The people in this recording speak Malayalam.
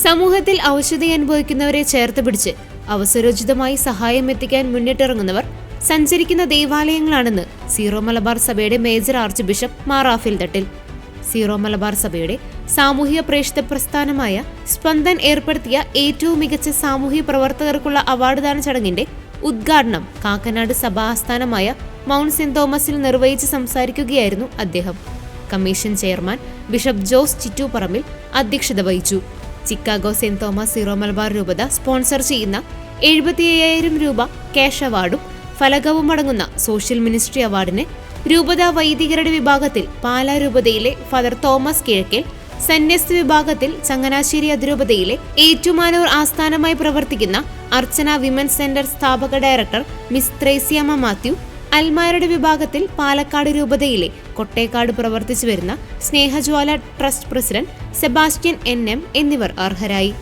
സമൂഹത്തിൽ അവശത അനുഭവിക്കുന്നവരെ ചേർത്ത് പിടിച്ച് അവസരോചിതമായി സഹായം എത്തിക്കാൻ മുന്നിട്ടിറങ്ങുന്നവർ സഞ്ചരിക്കുന്ന ദേവാലയങ്ങളാണെന്ന് സീറോ മലബാർ സഭയുടെ major archbishop Mar Raphael Thattil. Syro Malabar സഭയുടെ സാമൂഹിക പ്രേക്ഷിത പ്രസ്ഥാനമായ സ്പന്ദൻ ഏർപ്പെടുത്തിയ ഏറ്റവും മികച്ച സാമൂഹിക പ്രവർത്തകർക്കുള്ള അവാർഡ് ദാന ചടങ്ങിന്റെ ഉദ്ഘാടനം കാക്കനാട് സഭാ ആസ്ഥാനമായ മൗണ്ട് സെന്റ് തോമസിൽ നിർവഹിച്ച് സംസാരിക്കുകയായിരുന്നു അദ്ദേഹം. Commission chairman bishop Jose Chittoopparambil അധ്യക്ഷത വഹിച്ചു. Chicago saint Thomas Syro Malabar രൂപത സ്പോൺസർ ചെയ്യുന്ന 75,000 രൂപ ക്യാഷ് അവാർഡും ഫലകവും അടങ്ങുന്ന സോഷ്യൽ മിനിസ്ട്രി അവാർഡിന് രൂപത വൈദികരുടെ വിഭാഗത്തിൽ പാലാ രൂപതയിലെ ഫാദർ തോമസ് കിഴക്കേൽ, സന്യസ്ത വിഭാഗത്തിൽ ചങ്ങനാശ്ശേരി അതിരൂപതയിലെ ഏറ്റുമാനൂർ ആസ്ഥാനമായി പ്രവർത്തിക്കുന്ന അർച്ചന വിമൻസ് സെന്റർ സ്ഥാപക ഡയറക്ടർ മിസ് ത്രേസ്യാമ്മ മാത്യു, അൽമായരുടെ വിഭാഗത്തിൽ പാലക്കാട് രൂപതയിലെ കൊട്ടേക്കാട് പ്രവർത്തിച്ചു വരുന്ന സ്നേഹജ്വാല ട്രസ്റ്റ് പ്രസിഡന്റ് സെബാസ്റ്റ്യൻ NM എന്നിവർ അർഹരായി.